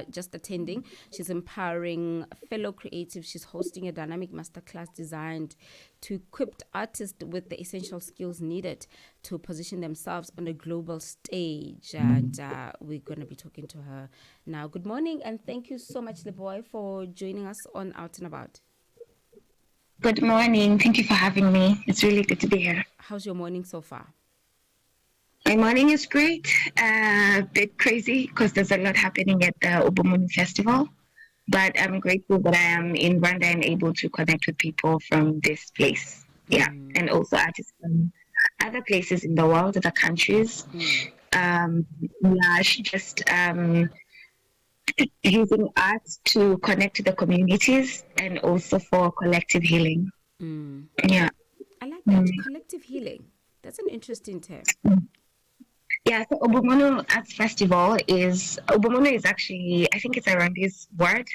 just attending. She's empowering fellow creatives. She's hosting a dynamic masterclass designed to equip artists with the essential skills needed to position themselves on a global stage. And we're going to be talking to her now. Good morning, and thank you so much, Liboi, for joining us on Out and About. Good morning. Thank you for having me. It's really good to be here. How's your morning so far? My morning is great. A bit crazy because there's a lot happening at the Ubuntu Festival. But I'm grateful that I am in Rwanda and able to connect with people from this place. Yeah. And also artists from other places in the world, other countries. Just using art to connect to the communities and also for collective healing. Yeah. I like that. Collective healing. That's an interesting term. Yeah, so Ubuntu Arts Festival is actually, I think it's a Rwandese word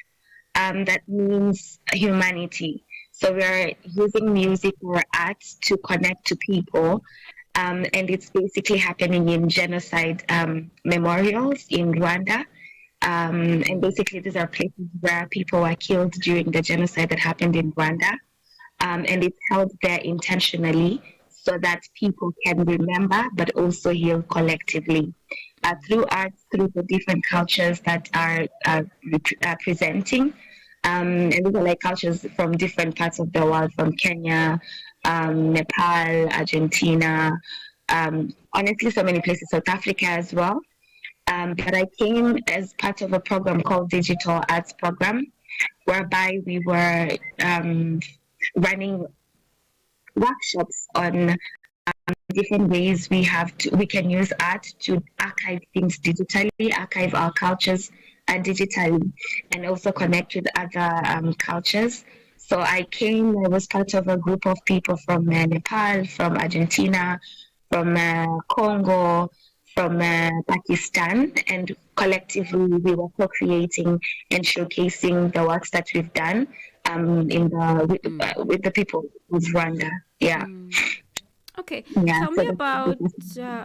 that means humanity. So we're using music or art to connect to people. And it's basically happening in genocide memorials in Rwanda. And basically these are places where people were killed during the genocide that happened in Rwanda. And it's held there intentionally so that people can remember, but also heal collectively through art, through the different cultures that are presenting. And these are like cultures from different parts of the world, from Kenya, Nepal, Argentina, honestly, so many places, South Africa as well. But I came as part of a program called Digital Arts Program, whereby we were running workshops on different ways we can use art to archive things digitally, archive our cultures digitally, and also connect with other cultures. So I was part of a group of people from Nepal, from Argentina, from Congo, from Pakistan, and collectively we were co-creating and showcasing the works that we've done with the people of Rwanda. Yeah. Okay. Tell me about,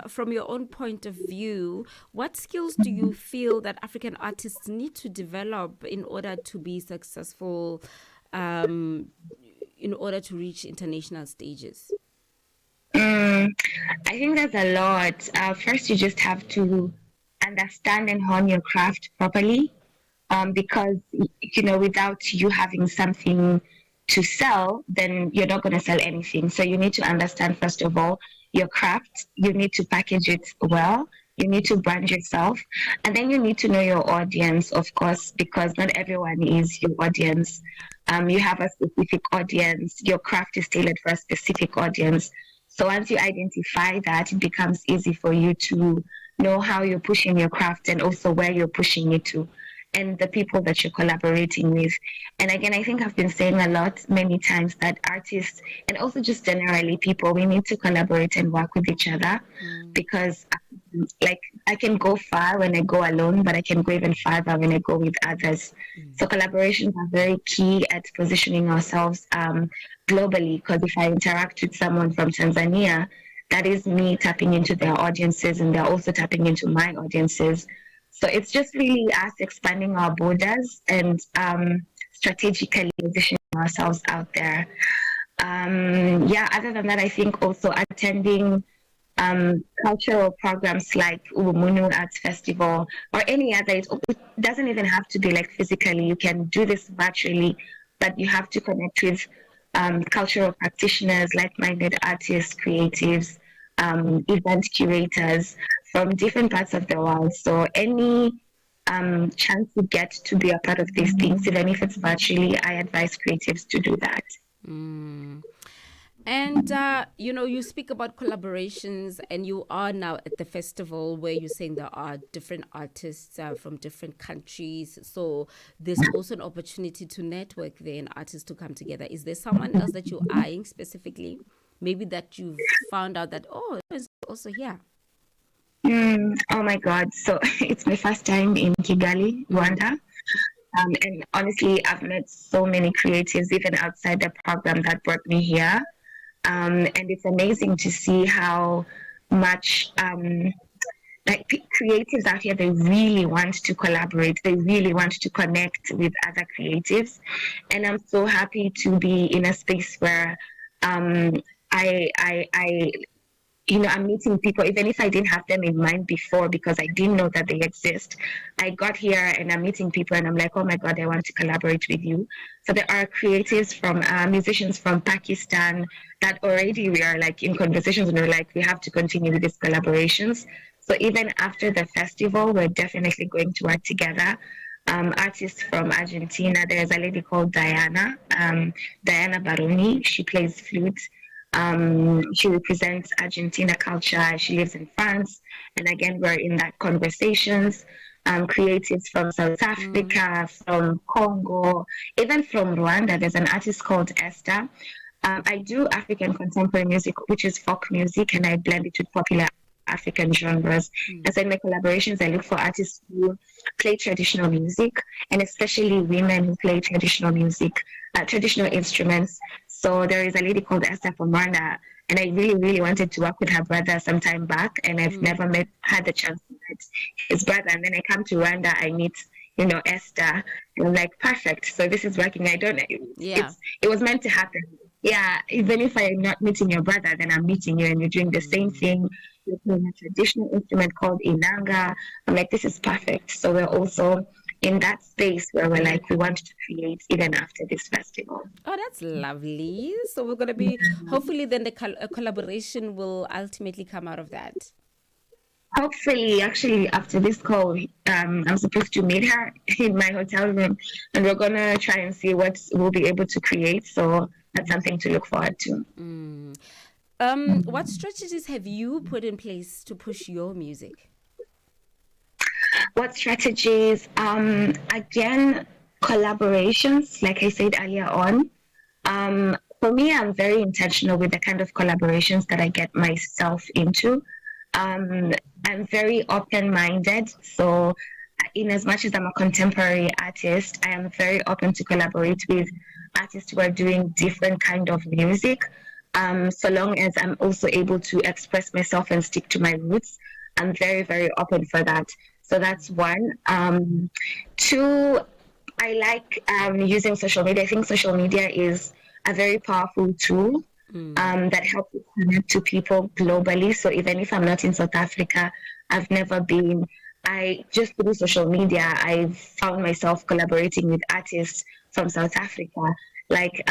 from your own point of view, what skills do you feel that African artists need to develop in order to be successful, in order to reach international stages? I think there's a lot. First, you just have to understand and hone your craft properly, because without you having something to sell, then you're not going to sell anything. So you need to understand, first of all, your craft. You need to package it well. You need to brand yourself, and then you need to know your audience, of course, because not everyone is your audience. You have a specific audience. Your craft is tailored for a specific audience. So once you identify that, it becomes easy for you to know how you're pushing your craft and also where you're pushing it to, and the people that you're collaborating with. And again, I think I've been saying many times, that artists and also just generally people, we need to collaborate and work with each other, because like I can go far when I go alone, but I can go even farther when I go with others. So collaborations are very key at positioning ourselves globally, because if I interact with someone from Tanzania, that is me tapping into their audiences, and they're also tapping into my audiences. So it's just really us expanding our borders and strategically positioning ourselves out there. Other than that, I think also attending cultural programs like Ubuntu Arts Festival or any other. It doesn't even have to be like physically. You can do this virtually, but you have to connect with cultural practitioners, like-minded artists, creatives, event curators from different parts of the world. So any chance you get to be a part of these things, even if it's virtually, I advise creatives to do that. And, you speak about collaborations, and you are now at the festival where you're saying there are different artists from different countries. So there's also an opportunity to network there and artists to come together. Is there someone else that you're eyeing specifically? Maybe that you've found out that, it's also here. Oh my God. So it's my first time in Kigali, Rwanda. And honestly, I've met so many creatives, even outside the program, that brought me here. And it's amazing to see how much like creatives out here, they really want to collaborate. They really want to connect with other creatives. And I'm so happy to be in a space where um, I I'm meeting people, even if I didn't have them in mind before because I didn't know that they exist. I got here and I'm meeting people and I'm like, oh my God, I want to collaborate with you. So there are creatives from musicians from Pakistan that already we are like in conversations and we're like, we have to continue with these collaborations. So even after the festival, we're definitely going to work together. Artists from Argentina, there's a lady called Diana Baroni. She plays flute. She represents Argentina culture. She lives in France. And again, we're in that conversations. Creatives from South Africa, from Congo, even from Rwanda. There's an artist called Esther. I do African contemporary music, which is folk music, and I blend it with popular African genres. As in my collaborations, I look for artists who play traditional music, and especially women who play traditional music, traditional instruments. So there is a lady called Esther from Rwanda, and I really, really wanted to work with her brother some time back, and I've never had the chance to meet his brother. And then I come to Rwanda, I meet, Esther, and I'm like, perfect. So this is working. I don't know. It was meant to happen. Yeah, even if I'm not meeting your brother, then I'm meeting you, and you're doing the same thing. You're playing a traditional instrument called inanga. I'm like, this is perfect. So we're also in that space where we're like, we want to create even after this festival. Oh, that's lovely. So we're going to be, hopefully then a collaboration will ultimately come out of that. Hopefully, actually, after this call, I'm supposed to meet her in my hotel room, and we're going to try and see what we'll be able to create. So that's something to look forward to. What strategies have you put in place to push your music? What strategies? Again, collaborations, like I said earlier on. For me, I'm very intentional with the kind of collaborations that I get myself into. I'm very open-minded. So in as much as I'm a contemporary artist, I am very open to collaborate with artists who are doing different kind of music. So long as I'm also able to express myself and stick to my roots, I'm very, very open for that. So that's one. Two, I like using social media. I think social media is a very powerful tool that helps you connect to people globally. So even if I'm not in South Africa, I've never been. Just through social media, I've found myself collaborating with artists from South Africa, like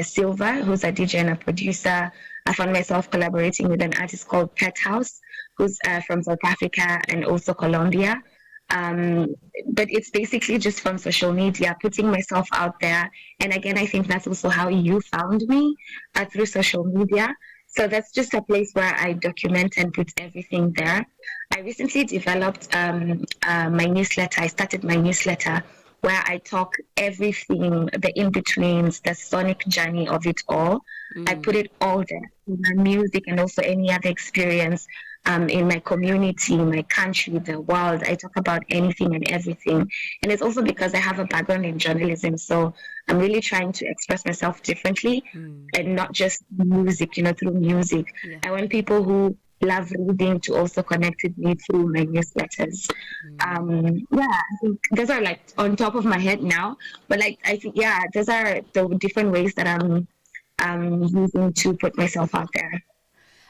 Silva, who's a DJ and a producer. I found myself collaborating with an artist called Pet House, who's from South Africa and also Colombia. But it's basically just from social media, putting myself out there. And again, I think that's also how you found me, through social media. So that's just a place where I document and put everything there. I recently developed my newsletter. I started my newsletter where I talk everything, the in-betweens, the sonic journey of it all. I put it all there, my music and also any other experience in my community, my country, the world. I talk about anything and everything. And it's also because I have a background in journalism. So I'm really trying to express myself differently and not just music, through music. Yeah. I want people who love reading to also connect with me through my newsletters. I think those are like on top of my head now, but like I think those are the different ways that I'm using to put myself out there.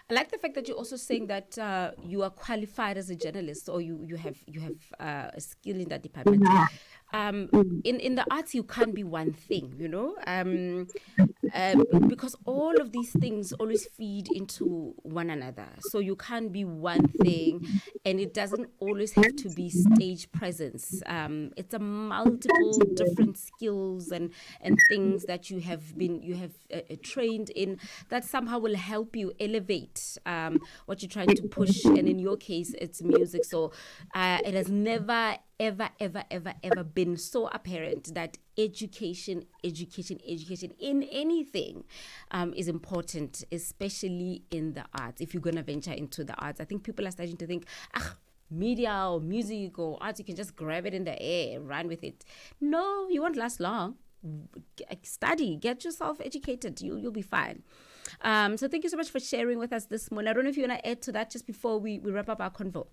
I like the fact that you're also saying that you are qualified as a journalist, or you have a skill in that department. Yeah. In the arts, you can't be one thing, because all of these things always feed into one another. So you can't be one thing, and it doesn't always have to be stage presence. It's a multiple different skills and things that you have trained in that somehow will help you elevate what you're trying to push. And in your case, it's music. So it has never ever been so apparent that education in anything is important, especially in the arts. If you're going to venture into the arts, I think people are starting to think, media or music or arts, you can just grab it in the air, run with it. No, you won't last long. Study, get yourself educated. You'll be fine. So thank you so much for sharing with us this morning. I don't know if you want to add to that just before we wrap up our convo.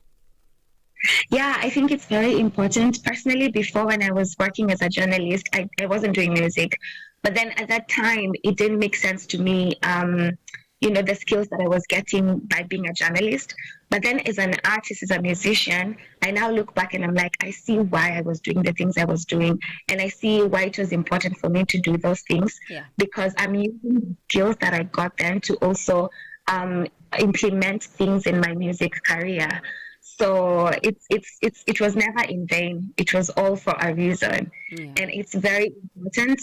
Yeah, I think it's very important. Personally, before when I was working as a journalist, I wasn't doing music. But then at that time, it didn't make sense to me, the skills that I was getting by being a journalist. But then as an artist, as a musician, I now look back and I'm like, I see why I was doing the things I was doing. And I see why it was important for me to do those things. Yeah. Because I'm using skills that I got then to also implement things in my music career. So it was never in vain. It was all for a reason, and it's very important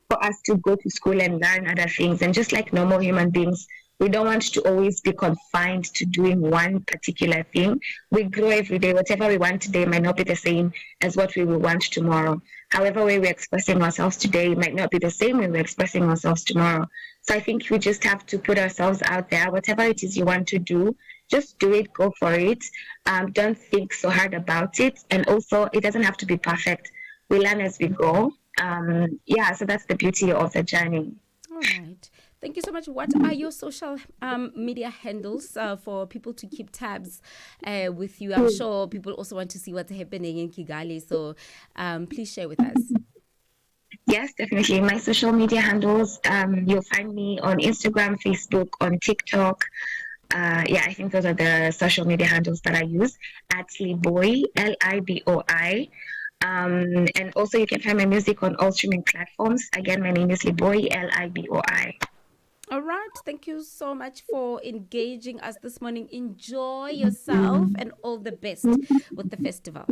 for us to go to school and learn other things. And just like normal human beings, we don't want to always be confined to doing one particular thing. We grow every day. Whatever we want today might not be the same as what we will want tomorrow. However way we're expressing ourselves today might not be the same way we're expressing ourselves tomorrow. So I think we just have to put ourselves out there. Whatever it is you want to do, just do it, go for it. Don't think so hard about it. And also, it doesn't have to be perfect. We learn as we go. So that's the beauty of the journey. All right. Thank you so much. What are your social media handles for people to keep tabs with you? I'm sure people also want to see what's happening in Kigali. So please share with us. Yes, definitely. My social media handles, you'll find me on Instagram, Facebook, on TikTok. I think those are the social media handles that I use at Liboi, Liboi. And also you can find my music on all streaming platforms. Again, my name is Liboi, Liboi. All right. Thank you so much for engaging us this morning. Enjoy yourself and all the best with the festival.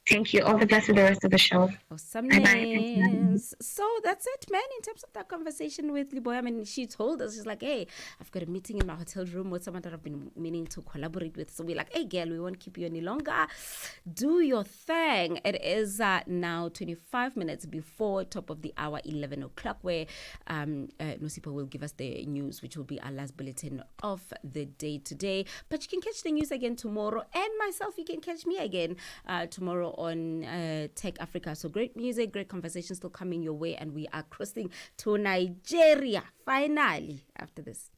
Thank you. All the best with the rest of the show. Awesomeness. So that's it, man. In terms of that conversation with Liboi, I mean, she told us, she's like, hey, I've got a meeting in my hotel room with someone that I've been meaning to collaborate with. So we're like, hey, girl, we won't keep you any longer. Do your thing. It is now 25 minutes before top of the hour, 11 o'clock, where Nosipa will give us the news, which will be our last bulletin of the day today. But you can catch the news again tomorrow. And myself, you can catch me again tomorrow on Tech Africa. So great music, great conversation still coming your way, and we are crossing to Nigeria finally after this.